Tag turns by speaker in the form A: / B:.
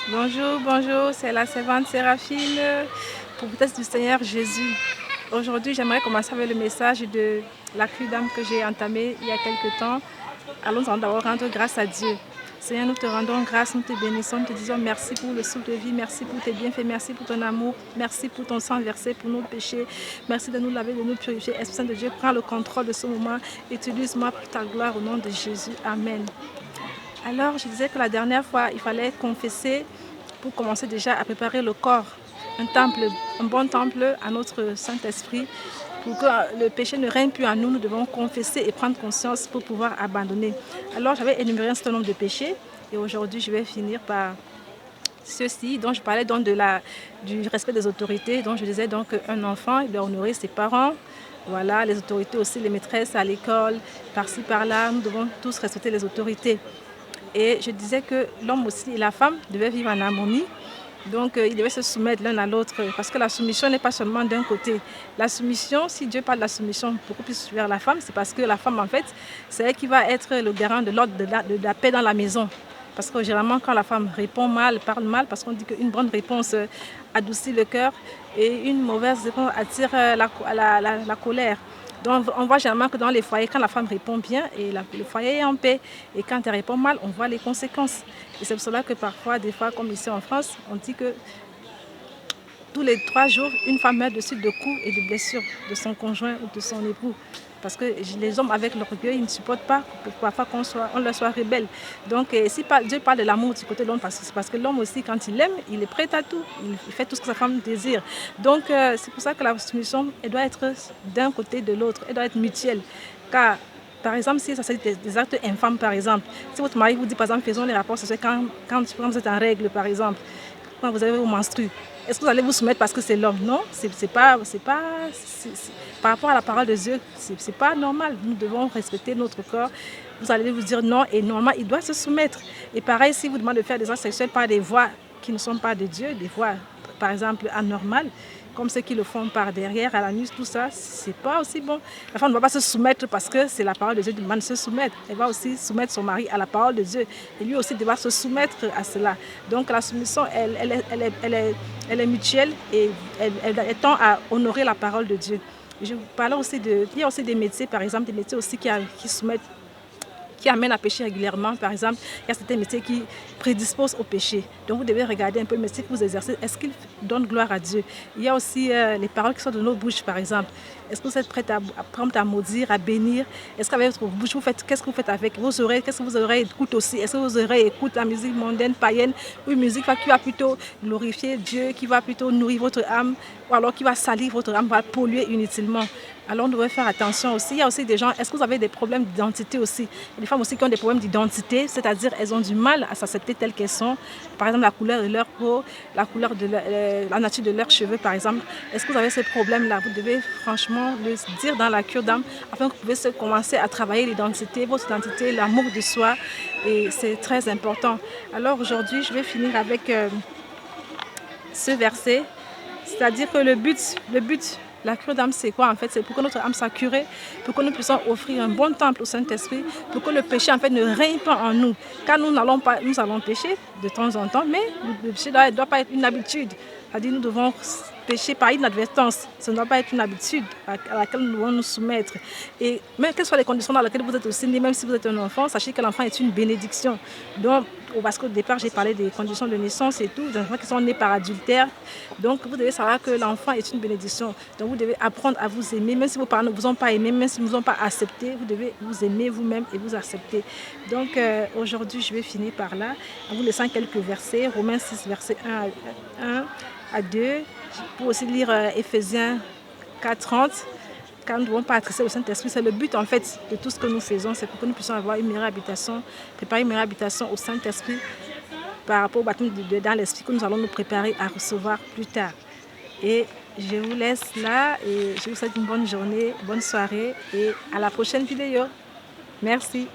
A: Bonjour, bonjour, c'est la servante Séraphine pour peut-être du Seigneur Jésus. Aujourd'hui, j'aimerais commencer avec le message de la cure d'âme que j'ai entamée il y a quelque temps. Allons d'abord rendre grâce à Dieu. Seigneur, nous te rendons grâce, nous te bénissons, nous te disons merci pour le souffle de vie, merci pour tes bienfaits, merci pour ton amour, merci pour ton sang versé pour nos péchés, merci de nous laver, de nous purifier. Esprit Saint de Dieu, prends le contrôle de ce moment, utilise-moi pour ta gloire au nom de Jésus. Amen. Alors, je disais que la dernière fois, il fallait confesser pour commencer déjà à préparer le corps, un bon temple à notre Saint-Esprit. Pour que le péché ne règne plus en nous, nous devons confesser et prendre conscience pour pouvoir abandonner. Alors, j'avais énuméré un certain nombre de péchés et aujourd'hui, je vais finir par ceux-ci dont je parlais donc du respect des autorités, dont je disais donc qu'un enfant il doit honorer ses parents. Voilà, les autorités aussi, les maîtresses à l'école, par-ci, par-là, nous devons tous respecter les autorités. Et je disais que l'homme aussi et la femme devaient vivre en harmonie. Donc, ils devaient se soumettre l'un à l'autre parce que la soumission n'est pas seulement d'un côté. La soumission, si Dieu parle de la soumission beaucoup plus vers la femme, c'est parce que la femme, en fait, c'est elle qui va être le garant de l'ordre, de la paix dans la maison. Parce que généralement, quand la femme répond mal, parle mal, parce qu'on dit qu'une bonne réponse adoucit le cœur et une mauvaise réponse attire la colère. Donc, on voit généralement que dans les foyers, quand la femme répond bien, et le foyer est en paix. Et quand elle répond mal, on voit les conséquences. Et c'est pour cela que parfois, des fois, comme ici en France, on dit que tous les 3 jours, une femme meurt de suite de coups et de blessures de son conjoint ou de son époux. Parce que les hommes, avec leur orgueil, ils ne supportent pas parfois qu'on leur soit rebelle. Donc, si Dieu parle de l'amour du côté de l'homme, c'est parce que l'homme aussi, quand il aime, il est prêt à tout. Il fait tout ce que sa femme désire. Donc, c'est pour ça que la soumission, elle doit être d'un côté de l'autre. Elle doit être mutuelle. Car, par exemple, si ça c'est des actes infâmes, par exemple, si votre mari vous dit, par exemple, faisons les rapports sexuels quand vous êtes en règle, par exemple, quand vous avez vos menstrues, est-ce que vous allez vous soumettre parce que c'est l'homme? Non, par rapport à la parole de Dieu, c'est pas normal. Nous devons respecter notre corps. Vous allez vous dire non et normalement, il doit se soumettre. Et pareil, si vous demandez de faire des actes sexuels par des voies qui ne sont pas de Dieu, des voies, par exemple, anormales, comme ceux qui le font par derrière, à la nuit, tout ça, c'est pas aussi bon. La femme ne va pas se soumettre parce que c'est la parole de Dieu qui demande de se soumettre. Elle va aussi soumettre son mari à la parole de Dieu. Et lui aussi devra se soumettre à cela. Donc la soumission, elle est mutuelle et elle tend à honorer la parole de Dieu. Je vous parlais aussi il y a aussi des métiers, par exemple, des métiers aussi qui soumettent, qui amènent à pécher régulièrement. Par exemple, il y a certains métiers qui prédisposent au péché. Donc vous devez regarder un peu le métier que vous exercez. Est-ce qu'il donne gloire à Dieu? Il y a aussi les paroles qui sortent de nos bouches, par exemple. Est-ce que vous êtes prête à maudire, à bénir? Est-ce qu'avec votre bouche, qu'est-ce que vous faites avec vos oreilles? Qu'est-ce que vos oreilles écoutent aussi? Est-ce que vos oreilles écoutent la musique mondaine, païenne, ou une musique qui va plutôt glorifier Dieu, qui va plutôt nourrir votre âme, ou alors qui va salir votre âme, va polluer inutilement? Alors on devrait faire attention aussi. Il y a aussi des gens, est-ce que vous avez des problèmes d'identité aussi? Il y a des femmes aussi qui ont des problèmes d'identité, c'est-à-dire elles ont du mal à s'accepter telles qu'elles sont. Par exemple, la couleur de leur peau, la nature de leurs cheveux, par exemple. Est-ce que vous avez ces problèmes-là? Vous devez franchement le dire dans la cure d'âme afin que vous puissiez commencer à travailler l'identité, votre identité, l'amour de soi. Et c'est très important. Alors aujourd'hui, je vais finir avec ce verset, c'est-à-dire que le but, la cure d'âme, c'est quoi en fait? C'est pour que notre âme soit curée, pour que nous puissions offrir un bon temple au Saint-Esprit, pour que le péché en fait ne règne pas en nous. Car nous allons pécher de temps en temps, mais le péché ne doit pas être une habitude. C'est-à-dire nous devons pécher par inadvertance. Ce ne doit pas être une habitude à laquelle nous devons nous soumettre. Et même quelles soient les conditions dans lesquelles vous êtes aussi né, même si vous êtes un enfant, sachez que l'enfant est une bénédiction. Donc, parce qu'au départ, j'ai parlé des conditions de naissance et tout, des enfants qui sont nés par adultère. Donc, vous devez savoir que l'enfant est une bénédiction. Donc, vous devez apprendre à vous aimer, même si vos parents ne vous ont pas aimé, même si ne vous ont pas accepté, vous devez vous aimer vous-même et vous accepter. Donc, aujourd'hui, je vais finir par là, en vous laissant quelques versets. Romains 6, versets 1 à 2. Pour aussi lire Éphésiens 4, 30. Car nous ne devons pas attrisser au Saint-Esprit. C'est le but en fait de tout ce que nous faisons. C'est pour que nous puissions avoir une meilleure habitation, préparer une meilleure habitation au Saint-Esprit par rapport au baptême dans l'Esprit que nous allons nous préparer à recevoir plus tard. Et je vous laisse là et je vous souhaite une bonne journée, bonne soirée et à la prochaine vidéo. Merci.